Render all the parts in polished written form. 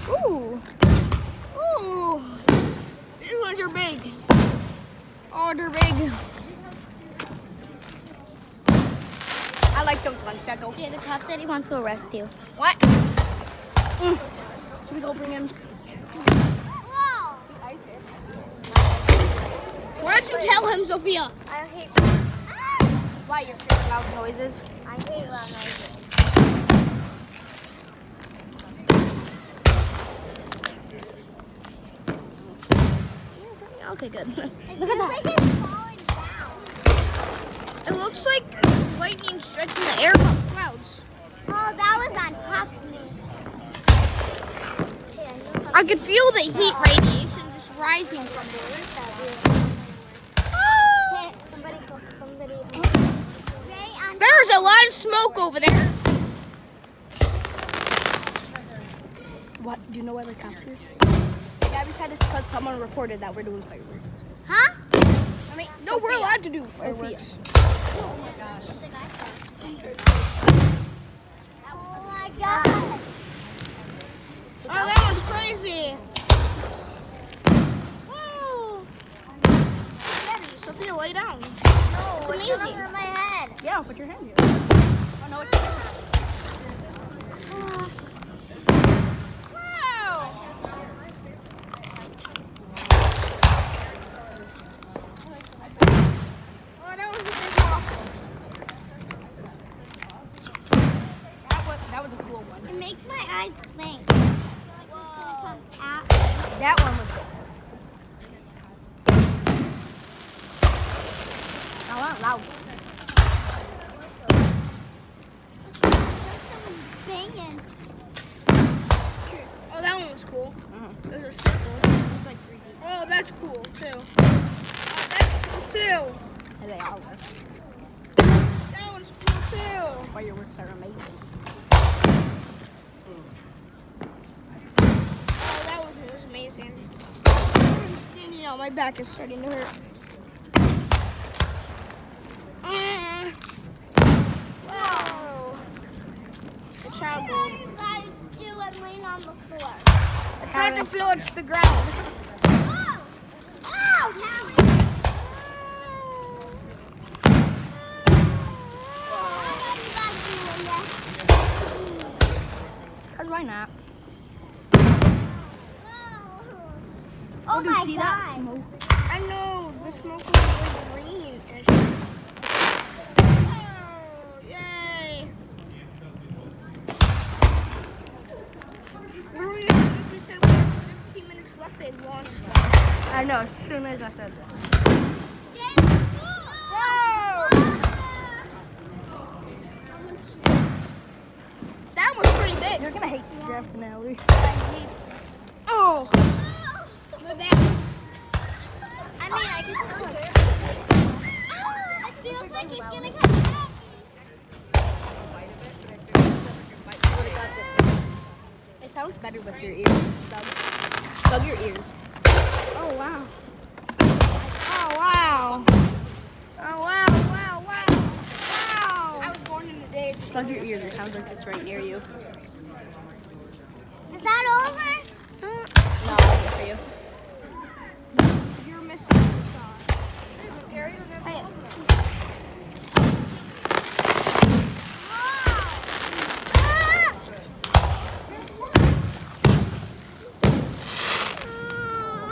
Ooh. Ooh. These ones are big. Oh, they're big. I like those ones that go. Yeah, the cop said he wants to arrest you. What? Should we go bring him? Whoa! Why don't you tell him, Sophia? I hate. Why you're making loud noises? I hate loud noises. Okay, good. It feels like it's falling down. It looks like lightning strikes in the air above clouds. Oh, that was on top of me. I could feel the heat radiation just rising from there. Oh! Somebody. There's a lot of smoke over there. What? Do you know why the cops here? Yeah, we said it's because someone reported that we're doing fireworks. Huh? I mean, no, we're allowed to do fireworks. Oh my gosh. Oh my god. Oh, that one's crazy. Oh. Daddy, Sophia, lay down. No, It's it's amazing. over my head. Yeah, put your hand here. Oh, no, it's Wow. Oh, that was a big one. That was a cool one. It makes my eyes blink. Whoa. That one was sick. I want loud. Banging. Oh, that one was cool. There's a circle. It's like 3D. Oh, that's cool too. Oh, that's cool too. And they all work. That one's cool too. Fireworks are amazing. Oh, that was amazing. I'm standing out. My back is starting to hurt. Whoa. The child gold. What are you guys doing laying on the floor? It's not the floor, it's the ground. Oh! Ow! Callie! Why are you guys doing this? Cause why not? Oh do you my see god. that smoke? I know, the smoke was really green-ish. Oh, yay. Earlier, as we said, we have 15 minutes left, they launched that. I know, as soon as I said that. Whoa! That was pretty big. You're gonna hate the definitely. Oh! My back. I mean, I can still hear it. It feels like he's gonna come back. It sounds better with your ears. Plug your ears. Oh, wow. Oh, wow. Oh, wow, wow, wow. Wow. I was born in the day. Plug your ears. It sounds like it's right near you. Is that over? No, I'll wait for you. You're missing the shot. Hey.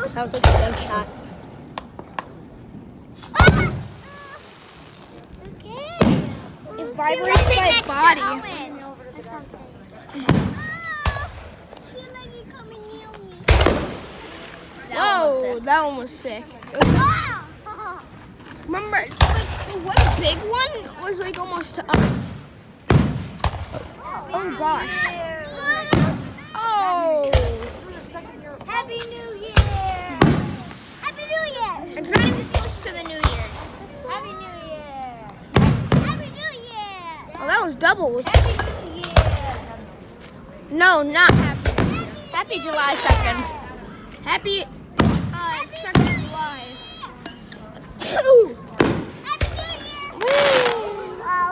Sounds like a gunshot. Okay. It vibrates my body. Whoa, that one was sick. Remember, like the one big one was like almost up. Oh gosh. Oh. Happy New Year! Happy New Year! It's not even close to the New Year's. Happy New Year! Happy New Year! Oh, that was doubles. Happy New Year! No, not happy. Happy July 2nd. Happy 2nd of July. Ooh. Happy New Year! Woo. Oh.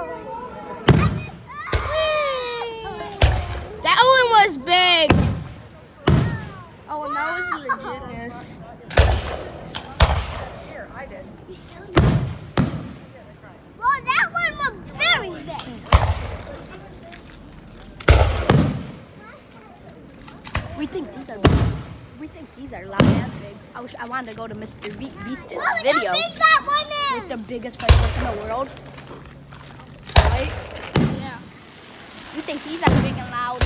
That one was big. We think these are big. We think these are loud and big. I wanted to go to Mr. Beast's Look how video big that one with the is. biggest firework in the world. Right? Yeah. We think these are big and loud.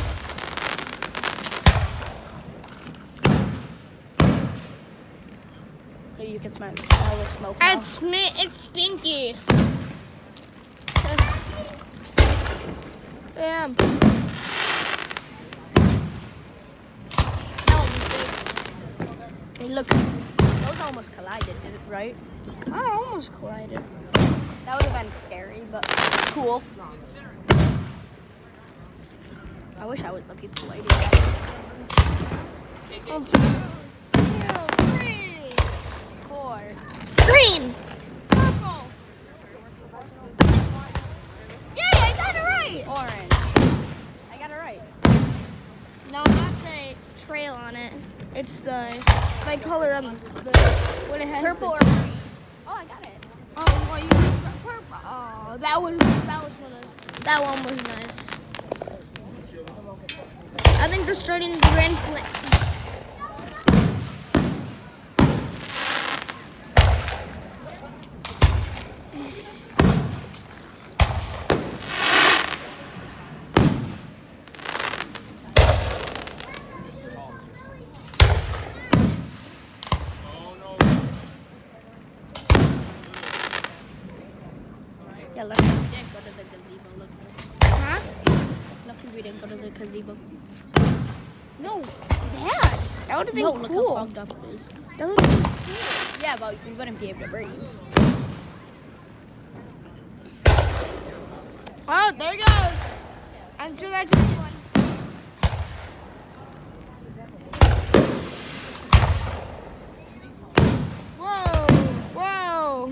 Here you can smell the smoke now. It's stinky. Yeah. That one's big. They look. Those almost collided, right? I almost collided. That would have been scary, but cool. I wish I was the people lighting that. 1, 2, 3. 4. Green. Purple. Yeah, I got it right. Orange. I got it right. No, not the trail on it. It's the like color on the what it has. Purple or The, green? Oh, I got it. oh, well, you got purple. Oh, that one was nice. I think they're starting the grand flip. Yeah, lucky we didn't go to the gazebo. Look. Huh? Lucky we didn't go to the gazebo. No, Dad. That would have been No, look how cool. fogged up it is. That would have been cool. Yeah, but we wouldn't be able to breathe. Oh, there it goes. I'm sure that's a good one. Whoa, whoa.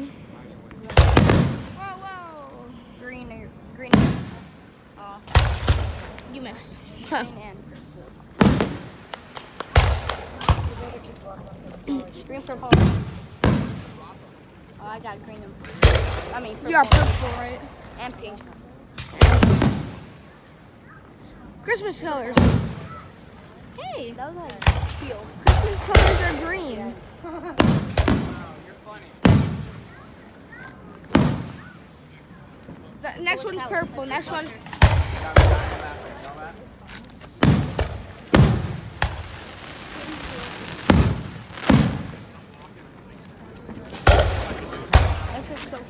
Whoa, whoa. Green. Oh, You missed. green and green, purple. Oh, I got green and purple. You got purple, right? And pink. Christmas colors. Hey, That was like teal. Christmas colors are green. The next one's purple. Next one. Let's get close.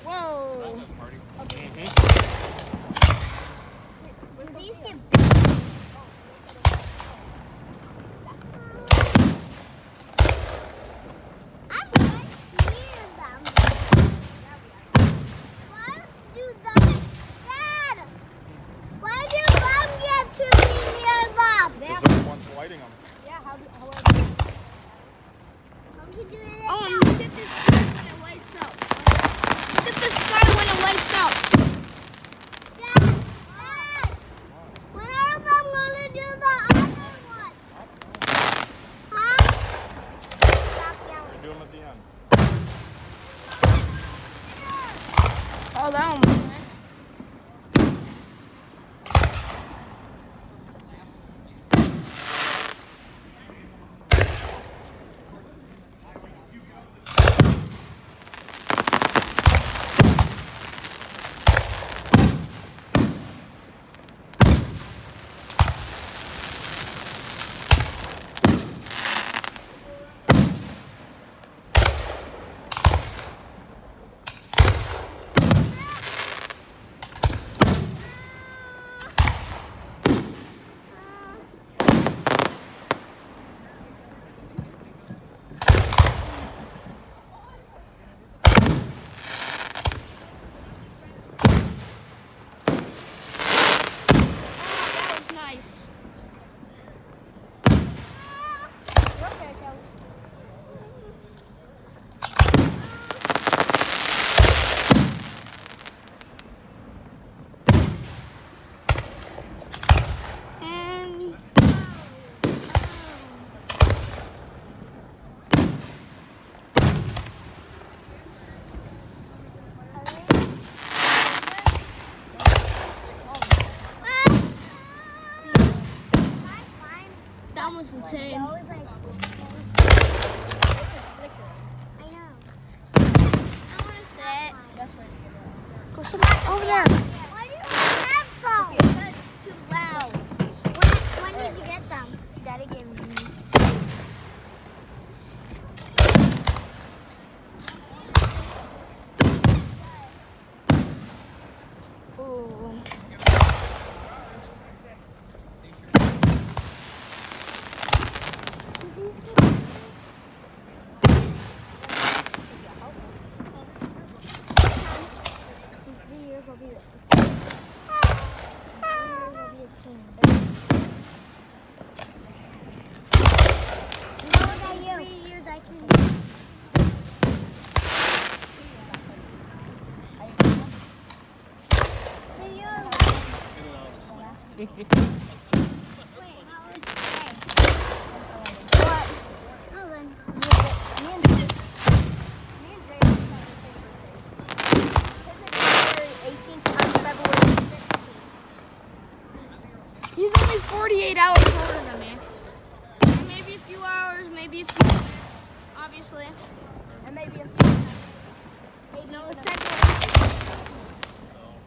Whoa. These get Lighting them. Yeah, how do Oh, and look at the sky when it lights up. Look at the sky when it lights up. When are them gonna do the other one? Huh? Do them at the end. Oh, that one was nice. was insane. I know. I want to sit. Best way to get out. Go somewhere over there. Why do you have headphones? Because it's too loud. When did you get them? Daddy gave me. Oh. In 3 years I'll be a teen. How old are you? 3 years I can. Wait, how old are you? Ellen. Me and Jay have the same birthdays. His is February 18th, I'm February 16th. He's only 48 hours older than me. And maybe a few hours, maybe a few minutes, obviously. And maybe a few times. Maybe No, even a- second.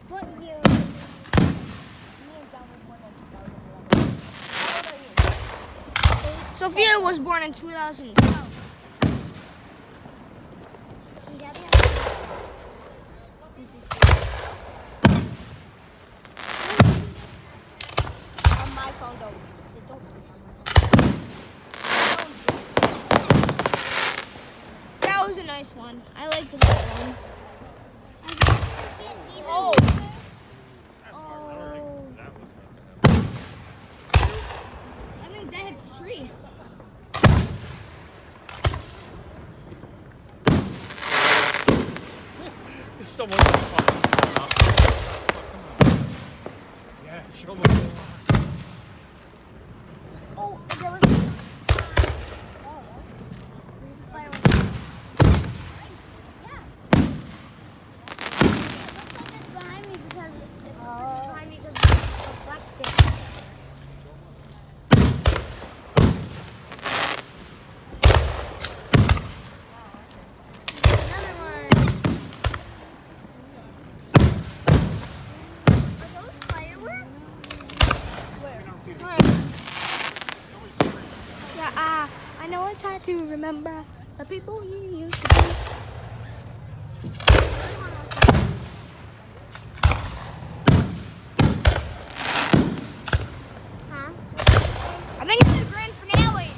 What year? Me and John were born in 2011. How old are you? Sophia was born in 2012. On my phone, don't. Don't click on my phone. That was a nice one. I like the little one. Oh. I think that hit the tree. Someone was fucking. Yeah, show me. Oh, there was. Oh, Fireworks. Yeah. It looks like it's behind me because of the reflection. another one. Are those fireworks? Yeah, I know it's hard to remember the people you used to be. Huh? I think it's the grand finale.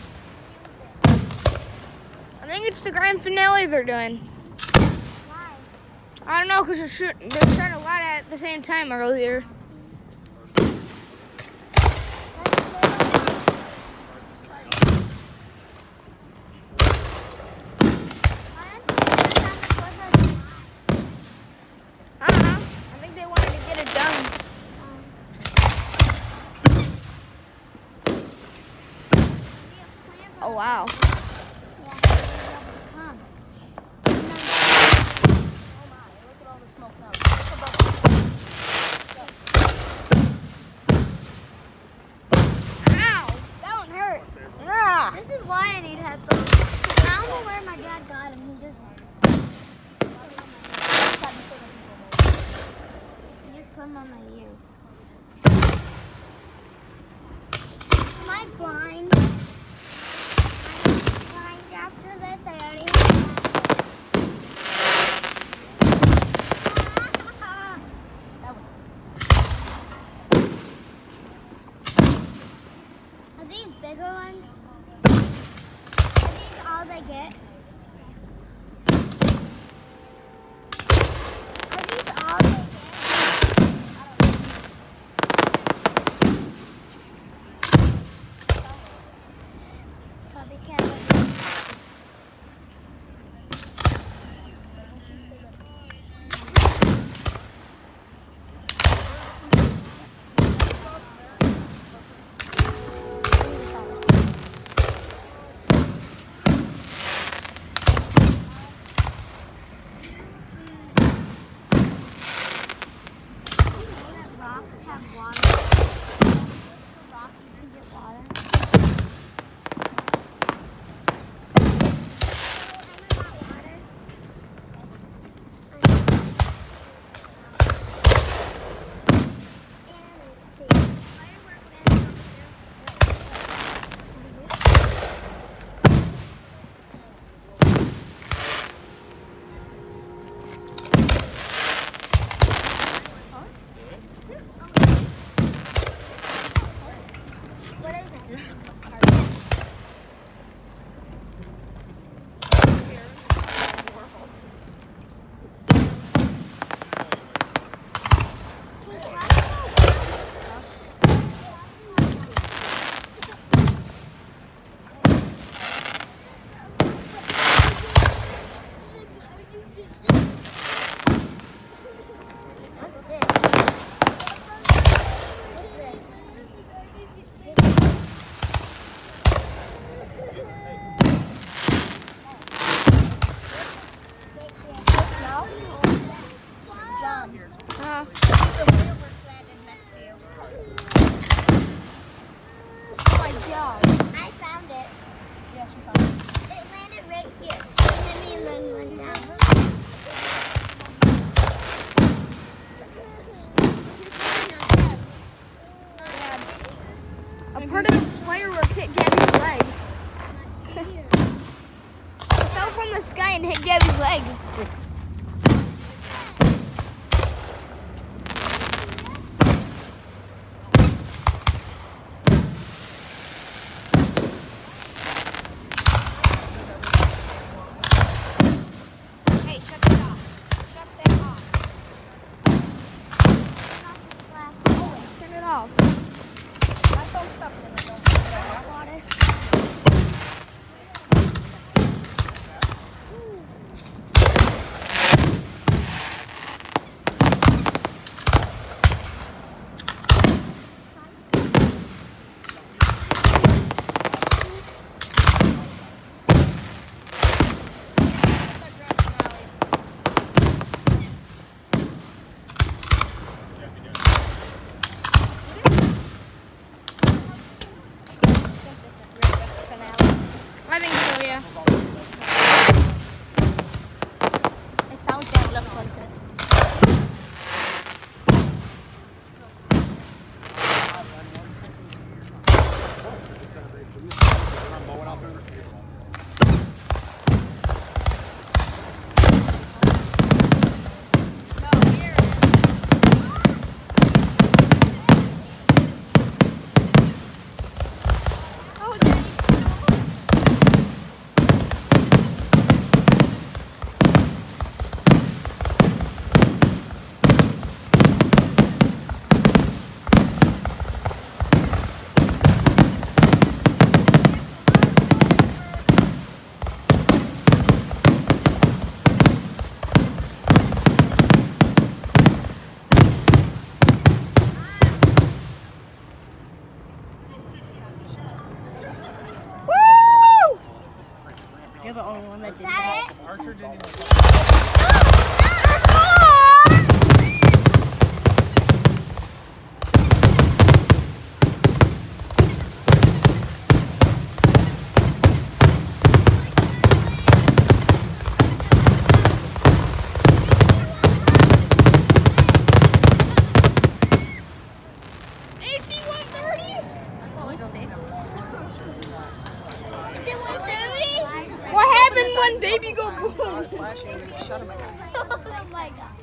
I think it's the grand finale they're doing. Why? I don't know, because they shot a lot at the same time earlier. I don't know. I think they wanted to get it done. Oh, wow. Yeah, they'll be able to come. Oh my, look at all the smoke now. Look above Ow! That one hurt. Ah. This is why I need headphones. I don't know where my dad got them. He just put them on my ears. Am I blind? I'm blind after this. I already that was. Are these bigger ones? Are these all they get? Are these all they get? Yeah. There's a fireworks landed next to you. Oh my god. I found it. Yeah, she found it. It landed right here. It hit me and then went down. A part of the firework hit Gabby's leg. It fell from the sky and hit Gabby's leg. Hey, shut that off. Shut that off. Turn it off. My phone stopped in the phone. Water. I think so, yeah. It sounds like it looks like it. No, here it is. Oh, Daddy. Woo! You're the only one that did Is that. that Archer didn't even AC 130? Oh, it's safe. Is it 130? What happened when baby go boom? Oh my god.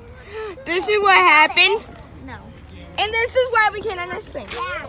This is what happens, No. and this is why we can't understand. Yeah.